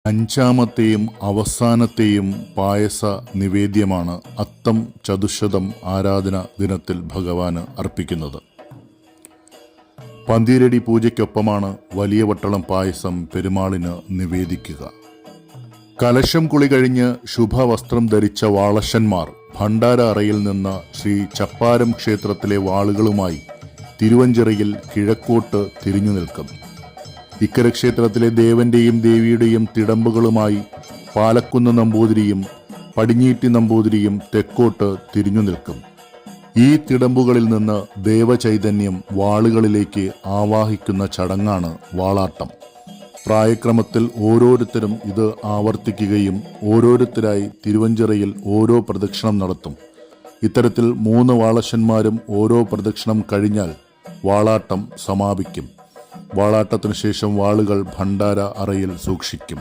അഞ്ചാമത്തെയും അവസാനത്തെയും പായസ നിവേദ്യമാണ് അത്തം ചതുശതം ആരാധന ദിനത്തിൽ ഭഗവാന് അർപ്പിക്കുന്നത്. പന്തീരടി പൂജയ്ക്കൊപ്പമാണ് വലിയ വട്ടളം പായസം പെരുമാളിന് നിവേദിക്കുക. കലശം കുളി കഴിഞ്ഞ് ശുഭവസ്ത്രം ധരിച്ച വാളശന്മാർ ഭണ്ഡാര അറയിൽ നിന്ന് ശ്രീ ചപ്പാരം ക്ഷേത്രത്തിലെ വാളുകളുമായി തിരുവഞ്ചിറയിൽ കിഴക്കോട്ട് തിരിഞ്ഞു നിൽക്കും. ഇക്കര ക്ഷേത്രത്തിലെ ദേവന്റെയും ദേവിയുടെയും തിടമ്പുകളുമായി പാലക്കുന്ന് നമ്പൂതിരിയും പടിഞ്ഞീറ്റി നമ്പൂതിരിയും തെക്കോട്ട് തിരിഞ്ഞു നിൽക്കും. ഈ തിടമ്പുകളിൽ നിന്ന് ദേവചൈതന്യം വാളുകളിലേക്ക് ആവാഹിക്കുന്ന ചടങ്ങാണ് വാളാട്ടം. പ്രായക്രമത്തിൽ ഓരോരുത്തരും ഇത് ആവർത്തിക്കുകയും ഓരോരുത്തരായി തിരുവഞ്ചിറയിൽ ഓരോ പ്രദക്ഷിണം നടത്തും. ഇത്തരത്തിൽ 3 വാളശന്മാരും ഓരോ പ്രദക്ഷിണം കഴിഞ്ഞാൽ വാളാട്ടം സമാപിക്കും. വാളാട്ടത്തിനു ശേഷം വാളുകൾ ഭണ്ഡാര അറയിൽ സൂക്ഷിക്കും.